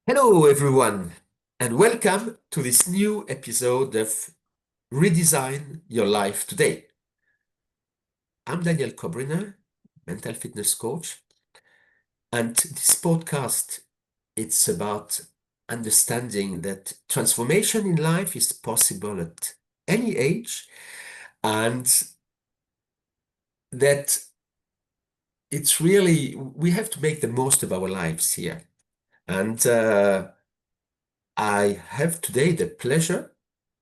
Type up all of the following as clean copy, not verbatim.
Hello, everyone, and welcome to this new episode of Redesign Your Life Today. I'm Daniel Kobryner, mental fitness coach, and this podcast it's about understanding that transformation in life is possible at any age, and that it's really we have to make the most of our lives here. And I have today the pleasure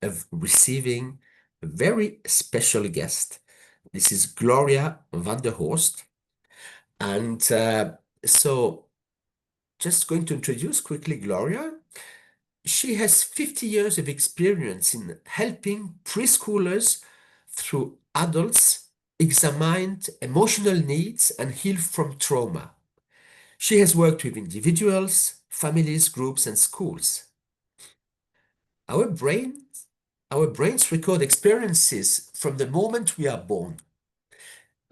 of receiving a very special guest. This is Gloria Vanderhorst. And so, just going to introduce quickly Gloria. She has 50 years of experience in helping preschoolers through adults examine emotional needs and heal from trauma. She has worked with individuals, families, groups, and schools. Our brains, our brains record experiences from the moment we are born.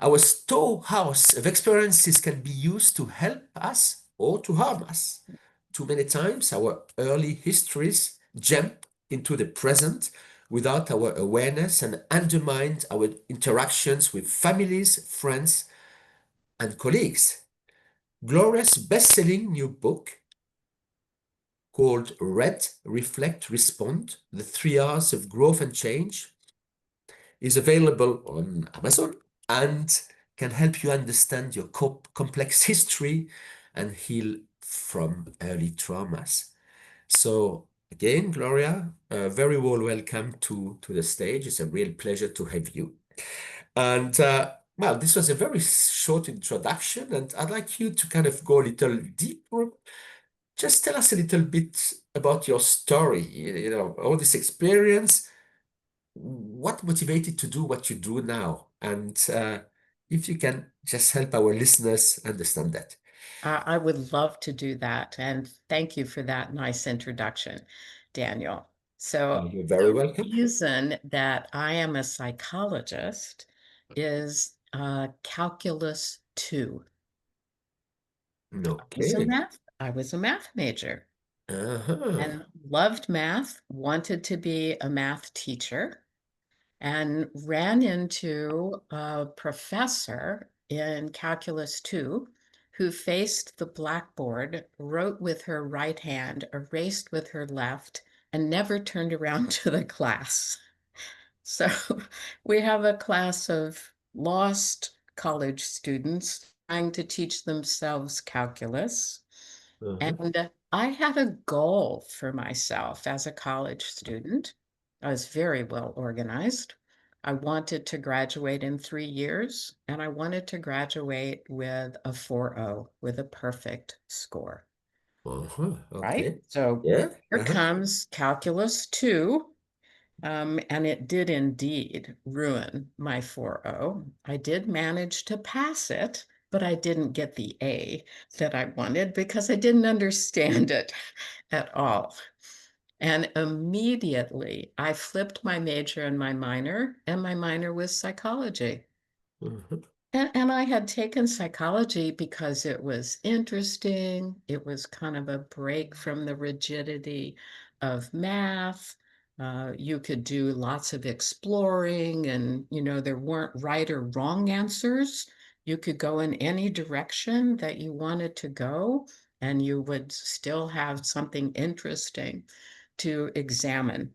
Our storehouse of experiences can be used to help us or to harm us. Too many times, our early histories jump into the present without our awareness and undermine our interactions with families, friends, and colleagues. Gloria's best-selling new book, called Read, Reflect, Respond, The 3 R's of Growth and Change, is available on Amazon and can help you understand your complex history and heal from early traumas. So again, Gloria, a very warm welcome to the stage. It's a real pleasure to have you. And well, this was a very short introduction, and I'd like you to kind of go a little deeper. Just tell us a little bit about your story, all this experience, what motivated to do what you do now, and if you can just help our listeners understand that. I would love to do that. And thank you for that nice introduction, Daniel. So, You're very the welcome. reason that I am a psychologist is calculus 2. Okay. I was a math major Uh-huh. and loved math, wanted to be a math teacher, and ran into a professor in Calculus 2 who faced the blackboard, wrote with her right hand, erased with her left, and never turned around to the class. So we have a class of lost college students trying to teach themselves calculus. Uh-huh. And I had a goal for myself as a college student. I was very well organized. I wanted to graduate in 3 years, and I wanted to graduate with a 4.0, with a perfect score, Uh-huh. right? Okay. So Yeah. here Uh-huh. comes Calculus 2, and it did indeed ruin my 4.0. I did manage to pass it, but I didn't get the A that I wanted because I didn't understand it at all. And immediately I flipped my major and my minor was psychology. Uh-huh. And I had taken psychology because it was interesting. It was kind of a break from the rigidity of math. You could do lots of exploring, and there weren't right or wrong answers. You could go in any direction that you wanted to go, and you would still have something interesting to examine.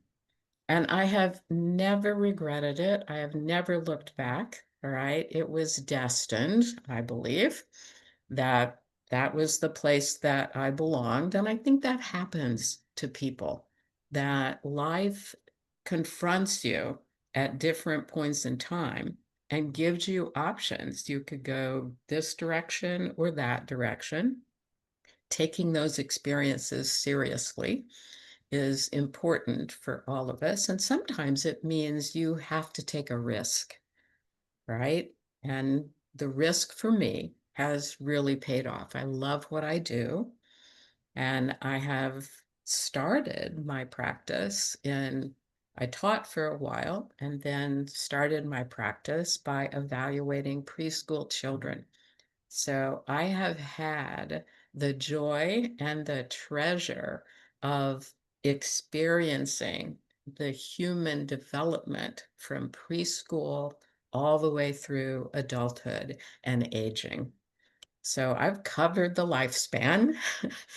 And I have never regretted it. I have never looked back. All right. It was destined, I believe, that that was the place that I belonged. And I think that happens to people, that life confronts you at different points in time and gives you options. You could go this direction or that direction. Taking those experiences seriously is important for all of us. And sometimes it means you have to take a risk, right? And the risk for me has really paid off. I love what I do. And I have started my practice I taught for a while and then started my practice by evaluating preschool children So I have had the joy and the treasure of experiencing the human development from preschool all the way through adulthood and aging. So I've covered the lifespan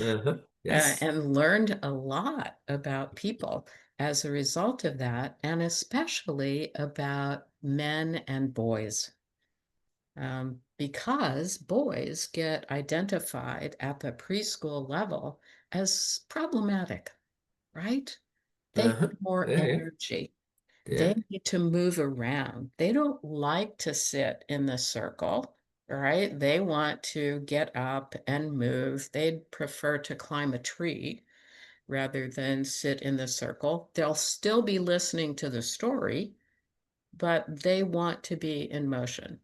Uh-huh. Yes. and learned a lot about people as a result of that, and especially about men and boys. Because boys get identified at the preschool level as problematic, right? They Uh-huh. need more Yeah, yeah, energy. yeah. They need to move around. They don't like to sit in the circle, right? They want to get up and move. They'd prefer to climb a tree rather than sit in the circle. They'll still be listening to the story, but they want to be in motion.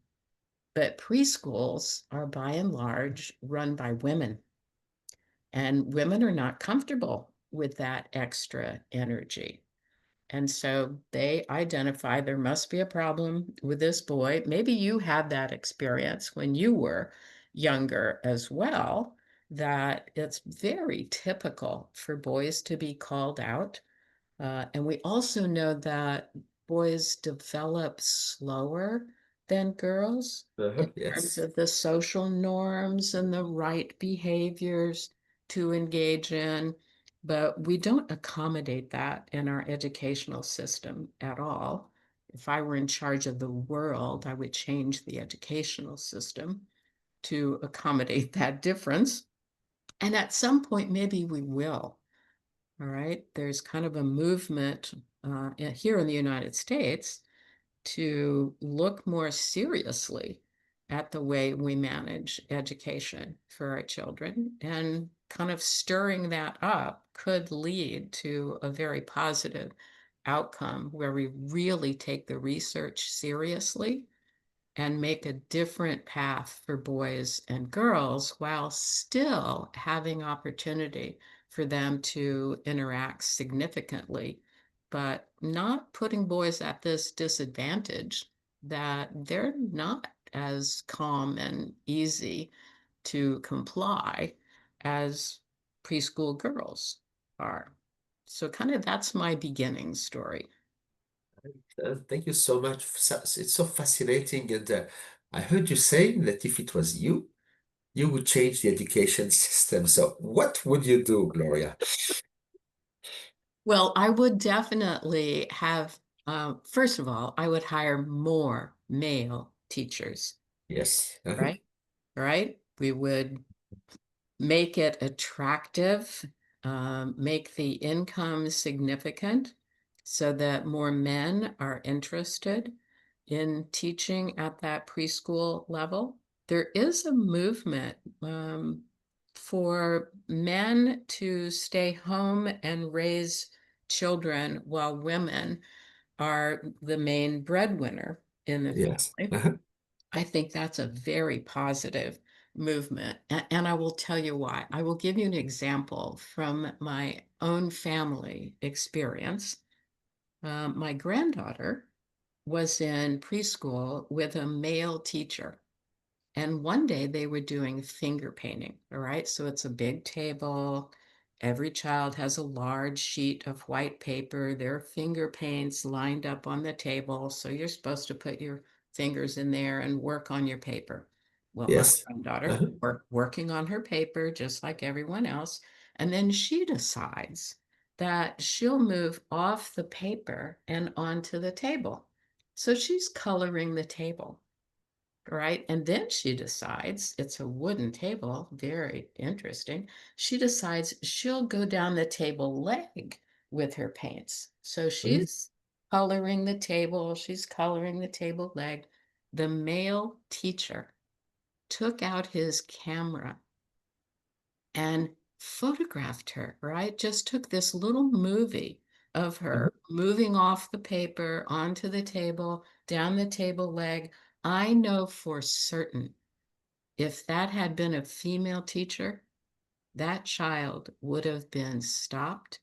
But preschools are by and large run by women, and women are not comfortable with that extra energy. And so they identify there must be a problem with this boy. Maybe you had that experience when you were younger as well, that it's very typical for boys to be called out. And we also know that boys develop slower than girls Uh-huh. in terms Yes. of the social norms and the right behaviors to engage in. But we don't accommodate that in our educational system at all. If I were in charge of the world, I would change the educational system to accommodate that difference. And at some point, maybe we will. All right. There's kind of a movement here in the United States to look more seriously at the way we manage education for our children. And kind of stirring that up could lead to a very positive outcome where we really take the research seriously and make a different path for boys and girls while still having opportunity for them to interact significantly, but not putting boys at this disadvantage that they're not as calm and easy to comply as preschool girls are. So, kind of that's my beginning story. Thank you so much. It's so fascinating. And I heard you saying that if it was you, you would change the education system. So what would you do, Gloria? Well, I would definitely have, first of all, I would hire more male teachers, Yes. Uh-huh. right? Right? We would make it attractive, make the income significant so that more men are interested in teaching at that preschool level. There is a movement for men to stay home and raise children while women are the main breadwinner in the Yes. family. Uh-huh. I think that's a very positive movement. And I will tell you why. I will give you an example from my own family experience. My granddaughter was in preschool with a male teacher. And one day they were doing finger painting. All right. So it's a big table. Every child has a large sheet of white paper. Their finger paints lined up on the table. So you're supposed to put your fingers in there and work on your paper. Well, my Yes. granddaughter Uh-huh. working on her paper just like everyone else. And then she decides that she'll move off the paper and onto the table. So she's coloring the table. Right. And then she decides it's a wooden table, very interesting. She decides she'll go down the table leg with her paints. So Mhm. she's coloring the table, she's coloring the table leg. The male teacher took out his camera and photographed her, right? Just took this little movie of Uh-huh. her moving off the paper onto the table, down the table leg. I know for certain if that had been a female teacher, that child would have been stopped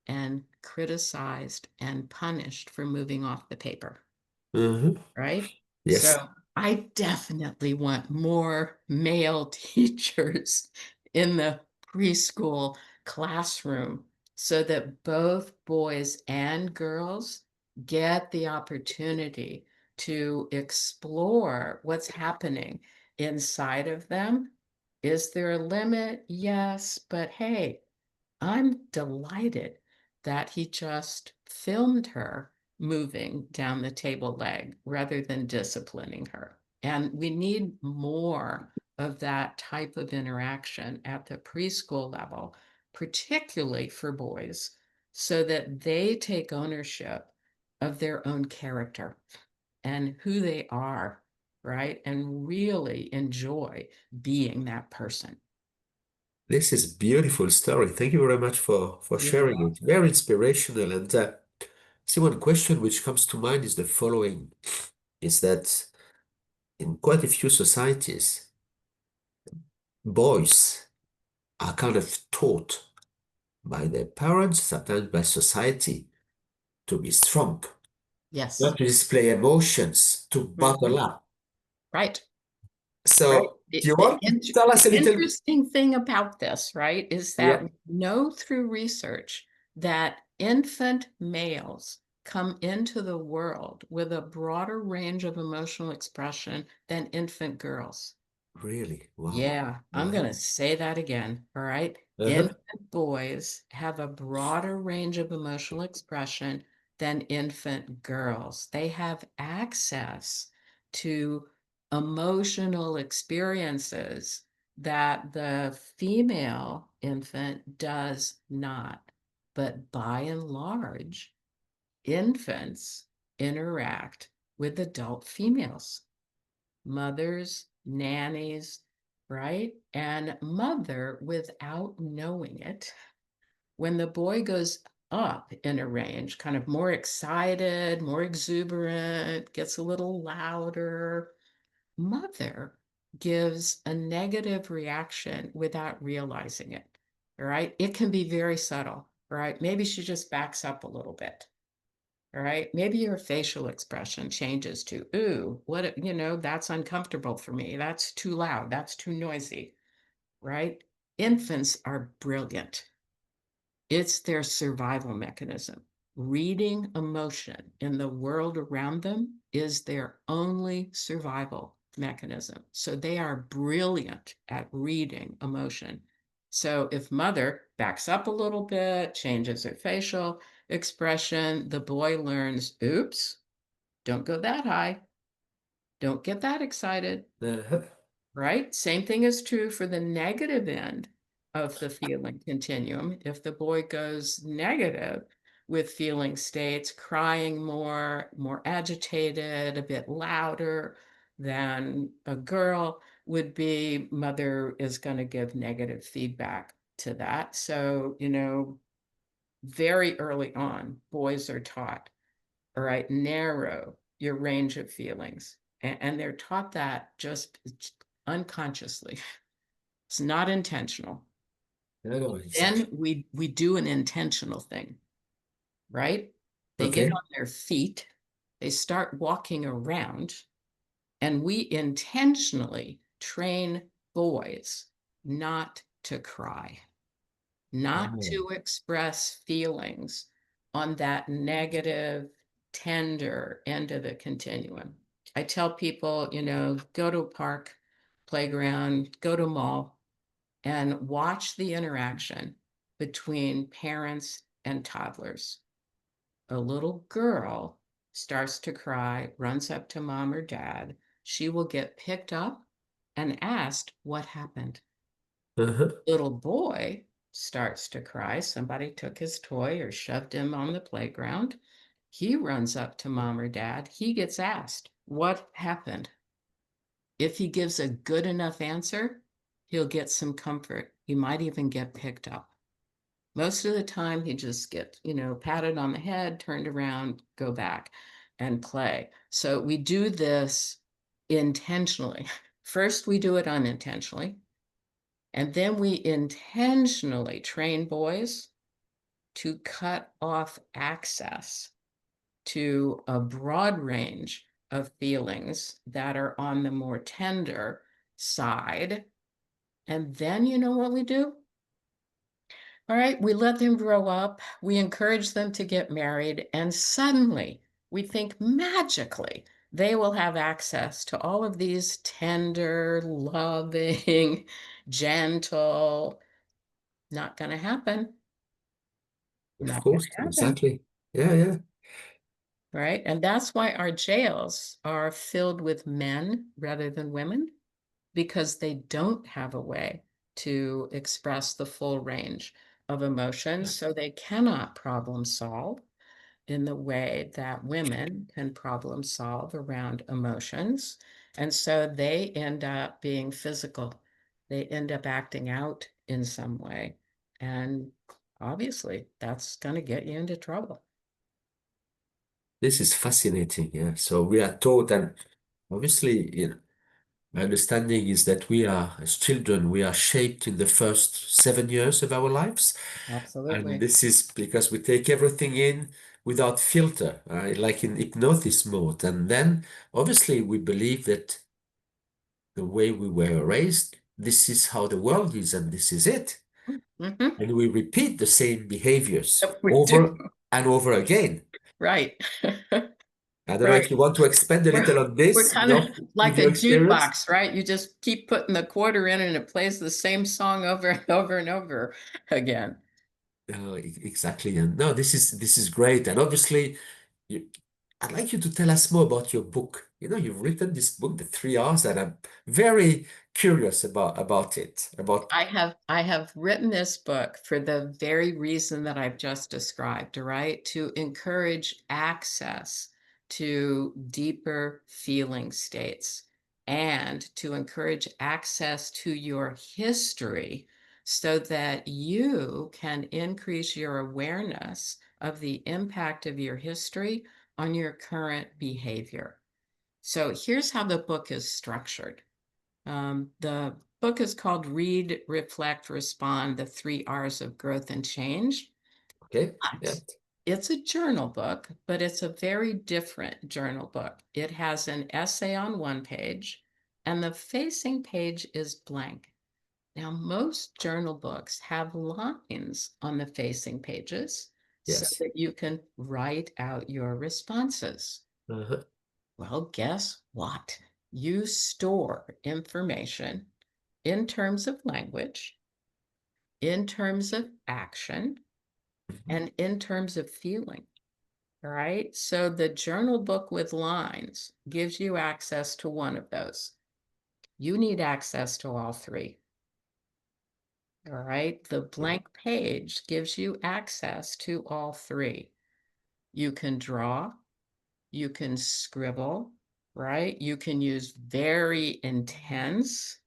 and criticized and punished for moving off the paper, Uh-huh. right? So Yes. I definitely want more male teachers in the preschool classroom so that both boys and girls get the opportunity to explore what's happening inside of them. Is there a limit? Yes, but hey, I'm delighted that he just filmed her moving down the table leg rather than disciplining her. And we need more of that type of interaction at the preschool level, particularly for boys, so that they take ownership of their own character and who they are, right? And really enjoy being that person. This is beautiful story. Thank you very much for You're sharing it. Very inspirational. And see, one question which comes to mind is the following: is that in quite a few societies, boys are kind of taught by their parents, sometimes by society, to be strong, yes. not to display emotions, to bottle Mhm. up. Right. Right. So, do you The want to tell us a little? interesting thing about this, right, is Yeah, that we know through research that infant males come into the world with a broader range of emotional expression than infant girls. really? Wow. Yeah, I'm Uh-huh. going to say that again. All right. Uh-huh. Infant boys have a broader range of emotional expression than infant girls. They have access to emotional experiences that the female infant does not. But by and large, infants interact with adult females, mothers, nannies, right? And mother, without knowing it, when the boy goes up in a range, kind of more excited, more exuberant, gets a little louder, mother gives a negative reaction without realizing it. All right. It can be very subtle. Right. Maybe she just backs up a little bit. All right. Maybe your facial expression changes to, ooh, what, that's uncomfortable for me. That's too loud. That's too noisy. Right. Infants are brilliant. It's their survival mechanism. Reading emotion in the world around them is their only survival mechanism. So they are brilliant at reading emotion. So if mother backs up a little bit, changes her facial expression, the boy learns, oops, don't go that high. Don't get that excited. Uh-huh. Right? Same thing is true for the negative end of the feeling continuum. If the boy goes negative with feeling states, crying more agitated, a bit louder than a girl would be, mother is going to give negative feedback to that. So, very early on, boys are taught, all right, narrow your range of feelings. And they're taught that just unconsciously. It's not intentional. I know exactly. Then we do an intentional thing, right? They get Okay. on their feet, they start walking around, and we intentionally train boys not to cry, not Oh. to express feelings on that negative, tender end of the continuum. I tell people, go to a park, playground, go to a mall, and watch the interaction between parents and toddlers. A little girl starts to cry, runs up to mom or dad. She will get picked up and asked what happened. Uh-huh. Little boy starts to cry. Somebody took his toy or shoved him on the playground. He runs up to mom or dad. He gets asked, what happened? If he gives a good enough answer, he'll get some comfort. He might even get picked up. Most of the time, he just gets, patted on the head, turned around, go back and play. So we do this intentionally. First, we do it unintentionally. And then we intentionally train boys to cut off access to a broad range of feelings that are on the more tender side. And then you know what we do? All right, we let them grow up, we encourage them to get married, and suddenly we think magically they will have access to all of these tender, loving, gentle. Not going to happen. Of Not going course, to happen. exactly. Yeah, yeah. Right. And that's why our jails are filled with men rather than women, because they don't have a way to express the full range of emotions. So they cannot problem solve in the way that women can problem solve around emotions. And so they end up being physical. They end up acting out in some way. And obviously, that's going to get you into trouble. This is fascinating. Yeah. So we are taught, and obviously, my understanding is that we are, as children, we are shaped in the first 7 years of our lives. And Absolutely. this is because we take everything in without filter, like in hypnosis mode. And then obviously we believe that the way we were raised, this is how the world is, and this is it. Hmm. And we repeat the same behaviors We do. over and over again. Right. I don't know Right. if you want to expand a We're little on we're this, kind of with like a your experience. jukebox, right? You just keep putting the quarter in and it plays the same song over and over and over again. Exactly. And no, this is great. And obviously, you, I'd like you to tell us more about your book. You've written this book, The 3 R's, and I'm very curious about it. About I have written this book for the very reason that I've just described, right? To encourage access to deeper feeling states and to encourage access to your history so that you can increase your awareness of the impact of your history on your current behavior. So here's how the book is structured. The book is called Read, Reflect, Respond, the 3 R's of Growth and Change. okay, yeah, But it's a journal book, but it's a very different journal book. It has an essay on one page, and the facing page is blank. Now, most journal books have lines on the facing pages so yes, that you can write out your responses. uh-huh, Well, guess what? You store information in terms of language, in terms of action, mhm, and in terms of feeling. All right. So the journal book with lines gives you access to one of those. You need access to all three. All right. The yeah, blank page gives you access to all three. You can draw, you can scribble, right? You can use very intense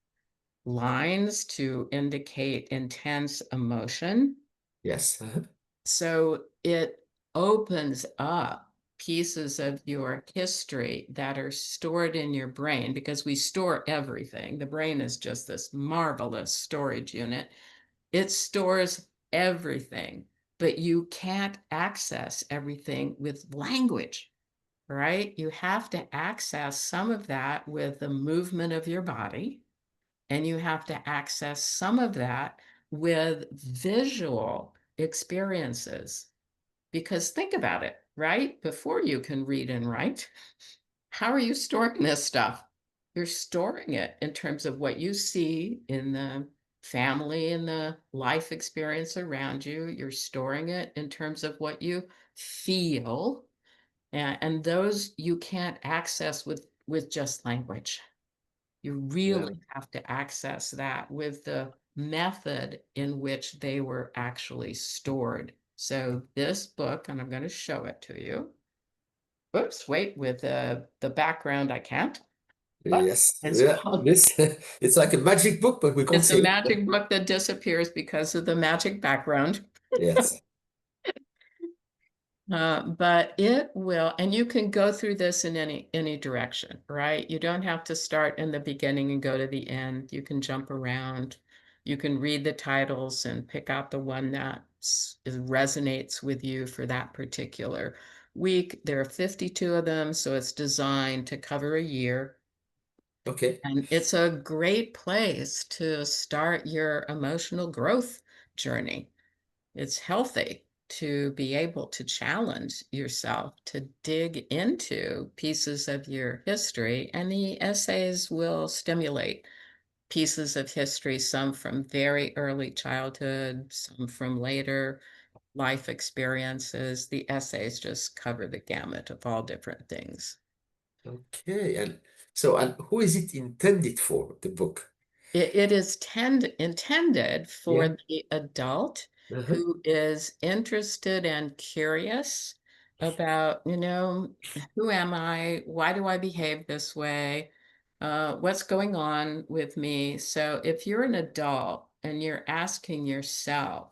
lines to indicate intense emotion. yes, uh-huh, So it opens up pieces of your history that are stored in your brain because we store everything. The brain is just this marvelous storage unit. It stores everything, but you can't access everything with language, right? You have to access some of that with the movement of your body, and you have to access some of that with visual experiences. Because think about it, right? Before you can read and write, how are you storing this stuff? You're storing it in terms of what you see in the family and the life experience around you. You're storing it in terms of what you feel. And those you can't access with just language. You yeah, really have to access that with the method in which they were actually stored. So this book, and I'm going to show it to you. Oops, wait, with the background, I can't. But yes, it's yeah. called, This it's like a magic book, but we can't it's a see it. magic book that disappears because of the magic background. Yes, But it will, and you can go through this in any direction, right? You don't have to start in the beginning and go to the end. You can jump around. You can read the titles and pick out the one that resonates with you for that particular week. There are 52 of them, so it's designed to cover a year. Okay. And it's a great place to start your emotional growth journey. It's healthy to be able to challenge yourself to dig into pieces of your history, and the essays will stimulate pieces of history, some from very early childhood, some from later life experiences. The essays just cover the gamut of all different things. Okay. And so, and who is it intended for, the book? It is intended for Yeah. the adult Uh-huh. who is interested and curious about, who am I? Why do I behave this way? What's going on with me? So if you're an adult and you're asking yourself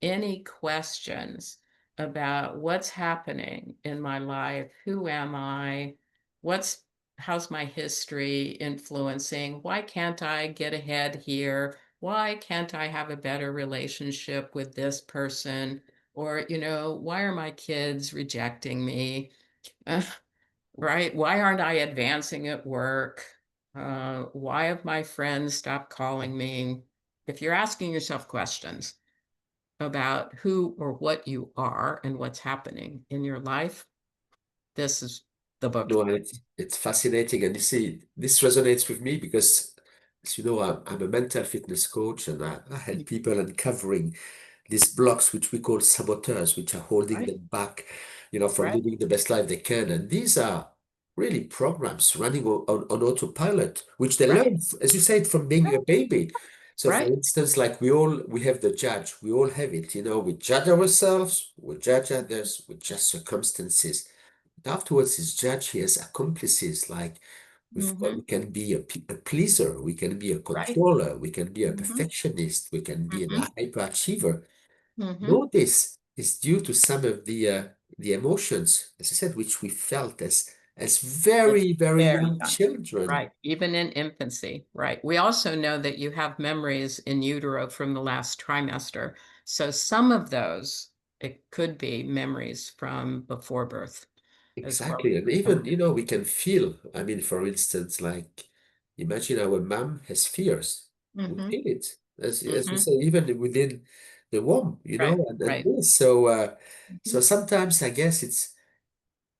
any questions about what's happening in my life, who am I? What's How's my history influencing? Why can't I get ahead here? Why can't I have a better relationship with this person? Or, why are my kids rejecting me? Uh, right? Why aren't I advancing at work? Why have my friends stopped calling me? If you're asking yourself questions about who or what you are and what's happening in your life, this is the book No, for and it's fascinating. And you see, this resonates with me because, as you know, I'm a mental fitness coach and I help you. people uncovering these blocks, which we call saboteurs, which are holding Right, them back, from right, living the best life they can. And these are really programs running on autopilot, which they right, learn, as you said, from being a baby. So, for right. instance, like we have the judge, we all have it, we judge ourselves, we judge others, we judge circumstances. Afterwards, his judge, he has accomplices like we Mhm. can be a pleaser, we can be a Right. controller, we can be a Mhm. perfectionist, we can be a Mhm. hyperachiever. Mhm. All this is due to some of the emotions, as I said, which we felt as It's very, very very young young. children. Right. Even in infancy. Right. We also know that you have memories in utero from the last trimester. So some of those, it could be memories from before birth as well. Exactly. And even, we can feel, I mean, for instance, like imagine our mom has fears. We Mm-hmm. feel it. As we Mm-hmm. say, even within the womb, Right. and Right. this. So Mm-hmm. sometimes I guess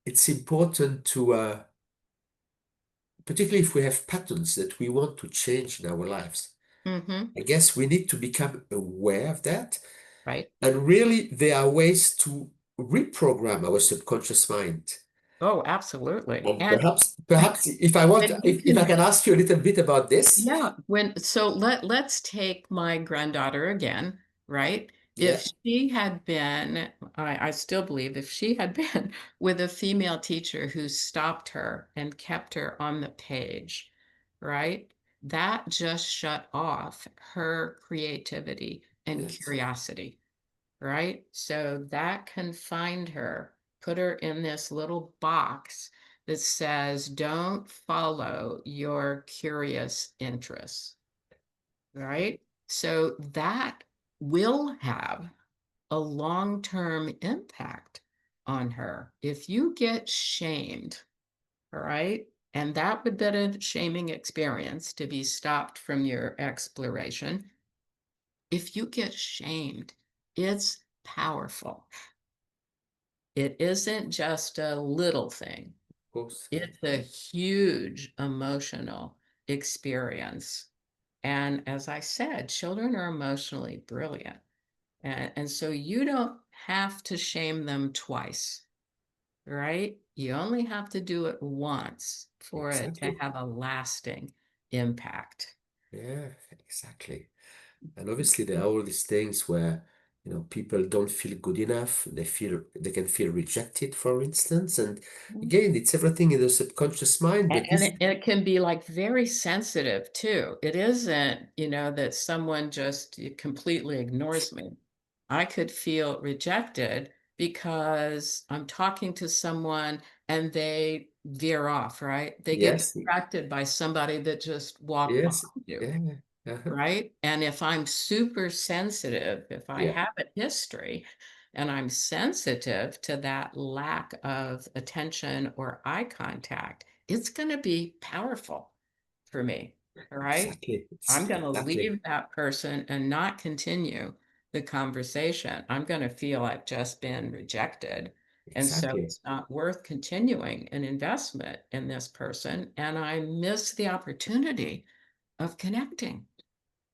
it's important to particularly if we have patterns that we want to change in our lives. Mm-hmm. I guess we need to become aware of that. Right. And really there are ways to reprogram our subconscious mind. Oh, absolutely. And And perhaps if I want, when you if I can. can ask you a little bit about this. Yeah, let's take my granddaughter again, right? Yeah, If she had been, I still believe if she had been with a female teacher who stopped her and kept her on the page, right? That just shut off her creativity and yes, curiosity, right? So that confined her, put her in this little box that says, don't follow your curious interests, right? So that will have a long-term impact on her. If you get shamed, all right, and that would be a shaming experience to be stopped from your exploration. If you get shamed, it's powerful. It isn't just a little thing. of course. Yeah, It's a huge emotional experience. And as I said, children are emotionally brilliant. And so you don't have to shame them twice, right? You only have to do it once for it to exactly. have a lasting impact. Yeah, exactly. And obviously there are all these things where, people don't feel good enough. They can feel rejected, for instance. And again, it's everything in the subconscious mind. But And this, it can be like very sensitive too. It isn't, that someone just completely ignores me. I could feel rejected because I'm talking to someone and they veer off, right? They get yes, distracted by somebody that just walked yes, behind you, yeah, uh-huh, right? And if I'm super sensitive, if I yeah, have a history, and I'm sensitive to that lack of attention or eye contact, it's going to be powerful for me. All right. Exactly. I'm going to Exactly. leave that person and not continue the conversation. I'm going to feel I've just been rejected. And so Exactly. it's not worth continuing an investment in this person. And I miss the opportunity of connecting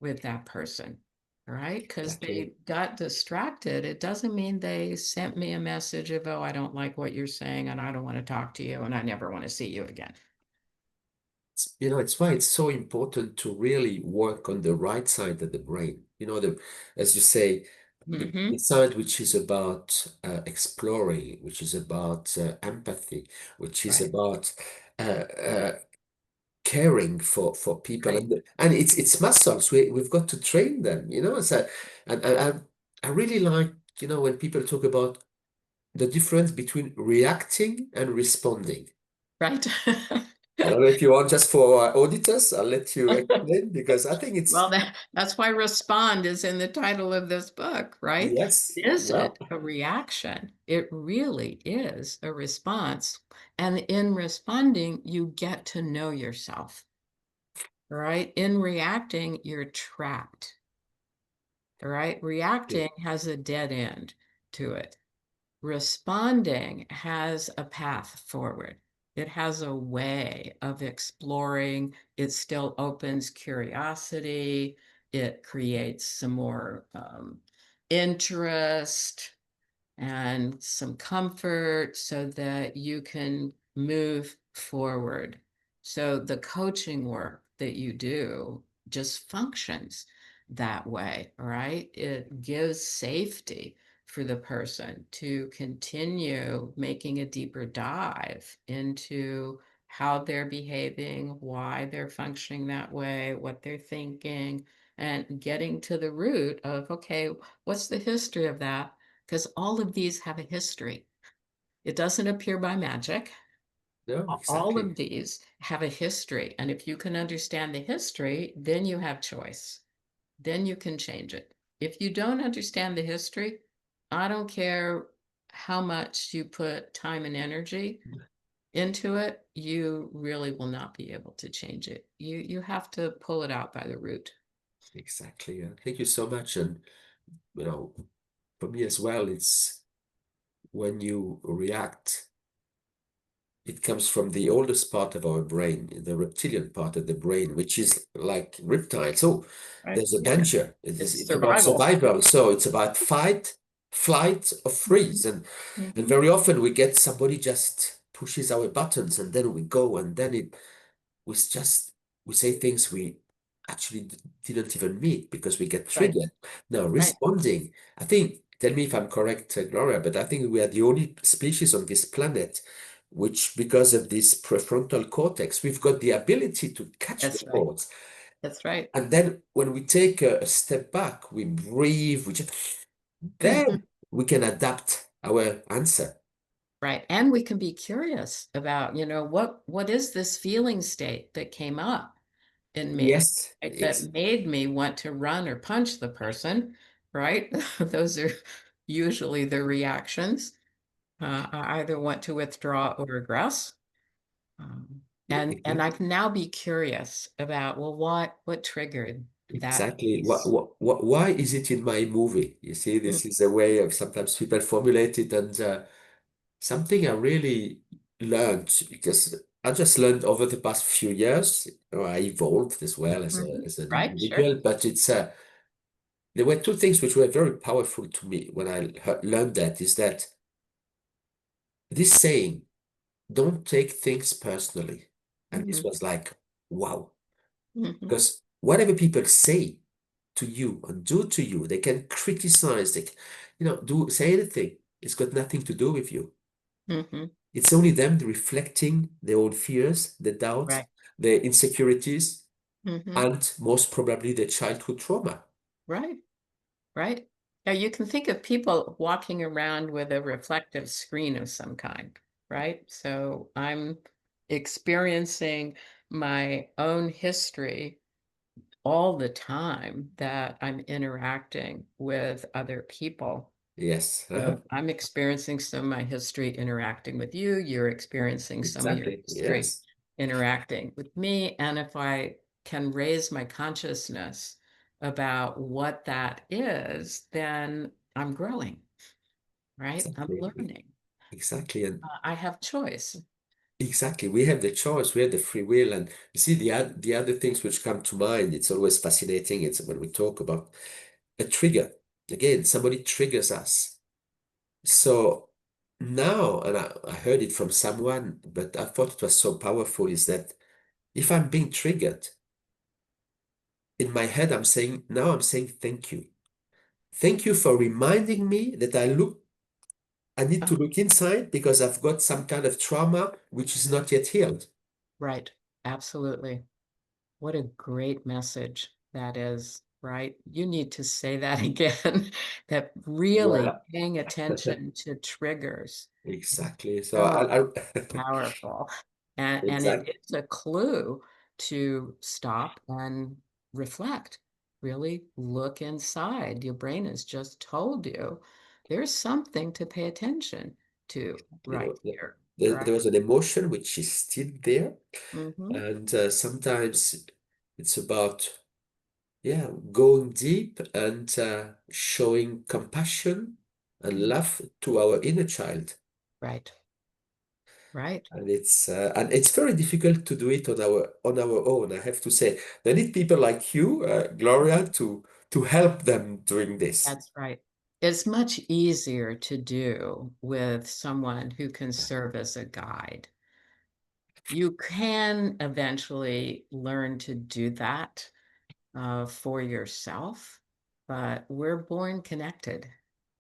with that person, right? Because Exactly. they got distracted. It doesn't mean they sent me a message of, oh, I don't like what you're saying and I don't want to talk to you and I never want to see you again. It's why it's so important to really work on the right side of the brain. As you say, the Hmm. side which is about exploring, which is about empathy, which is Right, about uh, caring for people, right, and it's muscles. We've got to train them. So, and I really like when people talk about the difference between reacting and responding. right. I don't know if you want, just for our auditors, I'll let you explain because I think Well, it's, that's why respond is in the title of this book, right? yes, Is well, it a reaction? It really is a response. And in responding, you get to know yourself, right? In reacting, you're trapped, right? yeah, Reacting has a dead end to it. Responding has a path forward. It has a way of exploring. It still opens curiosity. It creates some more interest and some comfort so that you can move forward. So the coaching work that you do just functions that way, right? It gives safety for the person to continue making a deeper dive into how they're behaving, why they're functioning that way, what they're thinking, and getting to the root of, okay, what's the history of that? Because all of these have a history. It doesn't appear by magic. no, All exactly, of these have a history. And if you can understand the history, then you have choice. Then you can change it. If you don't understand the history, I don't care how much you put time and energy into it, you really will not be able to change it. You have to pull it out by the root. exactly. Thank you so much. And, you know, for me as well, it's when you react, it comes from the oldest part of our brain, the reptilian part of the brain, which is like reptiles. So Right? there's a Yeah. danger. It's It's about survival. survival. So it's about fight, flight, or freeze. And Hmm. very often we get somebody just pushes our buttons and then we go and then we just we say things we actually didn't even mean because we get Right. triggered. Now, Right. responding, I think, tell me if I'm correct, Gloria, but I think we are the only species on this planet which, because of this prefrontal cortex, we've got the ability to catch the That's right. thoughts. That's right. And then when we take a step back, we breathe, we just, Mhm. then we can adapt our answer. Right. And we can be curious about, what is this feeling state that came up in me, Yes, right, that it's made me want to run or punch the person, right? Those are usually the reactions. I either want to withdraw or regress. And I can now be curious about, well, what triggered that exactly. piece? Why is it in my movie? You see, Mm, this is a way of sometimes people formulate it, and something I really learned because I just learned over the past few years. I evolved as well as mhm. as an Right, sure. individual, but it's there were two things which were very powerful to me when I learned that is that this saying, "Don't take things personally," and this Hmm. was like, wow, Hmm. because whatever people say to you and do to you. They can criticize, do say anything. It's got nothing to do with you. Hmm. It's only them reflecting their own fears, their doubts, Right. their insecurities, Hmm. and most probably their childhood trauma. Right. Right. Now you can think of people walking around with a reflective screen of some kind, right? So I'm experiencing my own history all the time that I'm interacting with other people. Yes. So I'm experiencing some of my history interacting with you. You're experiencing some of your Exactly. history Yes. interacting with me. And if I can raise my consciousness about what that is, then I'm growing, right? I'm Exactly. learning. Exactly. And I have choice. exactly, we have the choice, we have the free will, and you see the other things which come to mind. It's always fascinating. It's when we talk about a trigger. Again, somebody triggers us. So now, and I heard it from someone, but I thought it was so powerful, is that if I'm being triggered, in my head, I'm saying thank you. Thank you for reminding me that I need to Oh, look inside because I've got some kind of trauma which is not yet healed. right. Absolutely. What a great message that is, right? You need to say that again, that really Well, paying attention to triggers is exactly. So so I powerful. And it exactly. is a clue to stop and reflect. Really look inside. Your brain has just told you there's something to pay attention to You right know, here, there right? was an emotion which is still there, Mm-hmm. and sometimes it's about yeah going deep and showing compassion and love to our inner child. Right, right. And it's very difficult to do it on our own. I have to say, they need people like you, Gloria, to help them doing this. That's right. It's much easier to do with someone who can serve as a guide. You can eventually learn to do that for yourself, but we're born connected,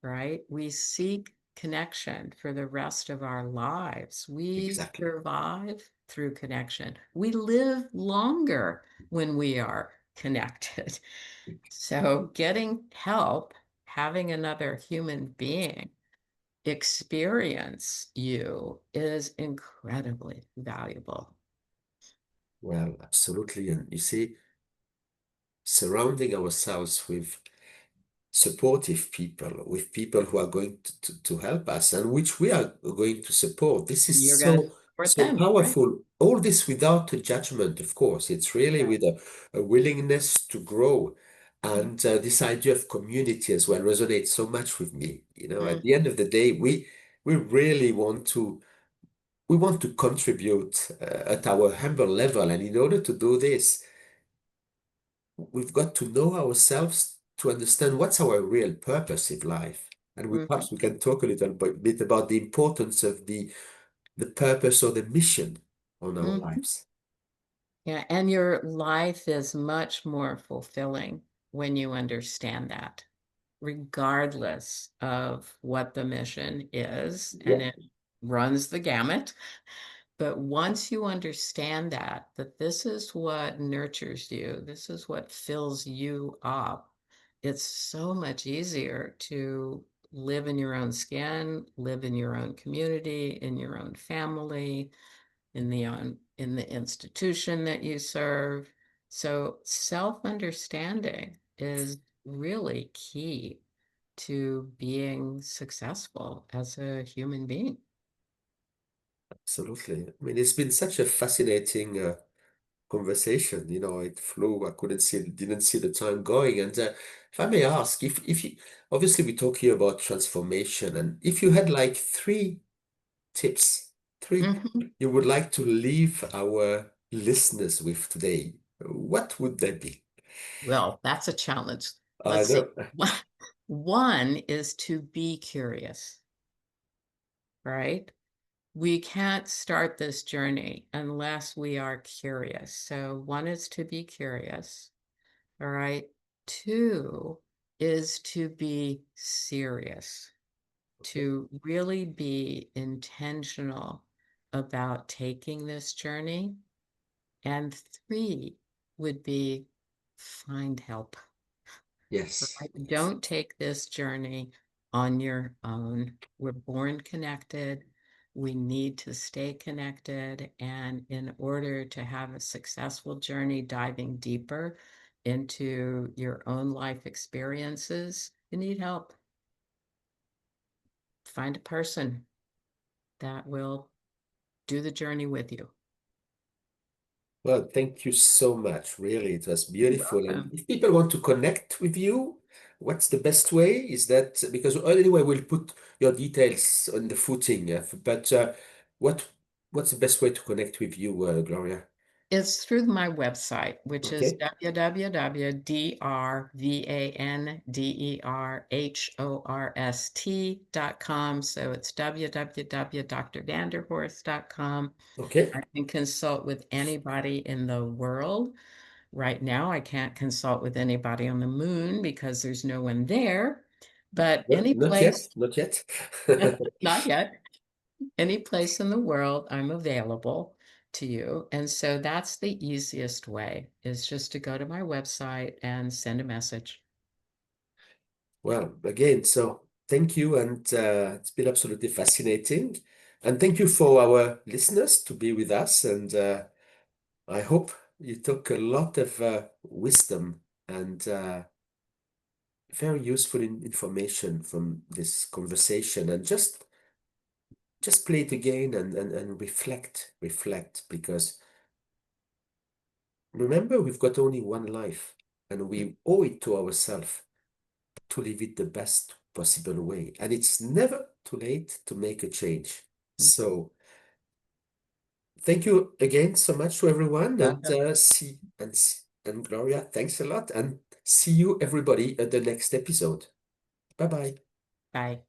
right? We seek connection for the rest of our lives. We Exactly. survive through connection. We live longer when we are connected. So, getting help, having another human being experience you is incredibly valuable. Well, absolutely. And you see, surrounding ourselves with supportive people, with people who are going to help us and which we are going to support. This is You're going to support so them, right? powerful. All this without a judgment, of course. It's really Right. with a willingness to grow. And this idea of community as well resonates so much with me. You know, at the Mhm. end of the day, we really we want to contribute at our humble level. And in order to do this, we've got to know ourselves to understand what's our real purpose in life. And Mhm. perhaps we can talk a little bit about the importance of the purpose or the mission on our Mhm. lives. Yeah, and your life is much more fulfilling when you understand that, regardless of what the mission is, and Yeah, it runs the gamut. But once you understand that this is what nurtures you, this is what fills you up, it's so much easier to live in your own skin, live in your own community, in your own family, in the institution that you serve. So self-understanding is really key to being successful as a human being. absolutely. I mean, it's been such a fascinating conversation. You know, it flew. I didn't see the time going. And if I may ask, if you, obviously we talk here about transformation, and if you had like three tips, three Mhm. you would like to leave our listeners with today, what would they be? Well, that's a challenge. I Let's see. know. One is to be curious, right? We can't start this journey unless we are curious. So, one is to be curious, all right? Two is to be serious, to really be intentional about taking this journey. And three would be find help. Yes, Right? Don't take this journey on your own. We're born connected. We need to stay connected. And in order to have a successful journey diving deeper into your own life experiences, you need help. find a person that will do the journey with you. Well, thank you so much. Really, it was You're beautiful. And welcome. if people want to connect with you, what's the best way? Is that because anyway, we'll put your details on the footing. But what what's the best way to connect with you, Gloria? It's through my website, which is Okay. www.drvanderhorst.com. So it's www.drvanderhorst.com. Okay. I can consult with anybody in the world. Right now, I can't consult with anybody on the moon because there's no one there. But Well, any not yet. place, Not yet. not yet, any place in the world, I'm available to you. And so that's the easiest way is just to go to my website and send a message. Well, again, so thank you, and it's been absolutely fascinating. And thank you for our listeners to be with us. And I hope you took a lot of wisdom and very useful information from this conversation. And just play it again and reflect, because remember, we've got only one life, and we owe it to ourselves to live it the best possible way. And it's never too late to make a change. So thank you again so much to everyone, and Welcome. and Gloria, thanks a lot, and see you everybody at the next episode. Bye bye. Bye.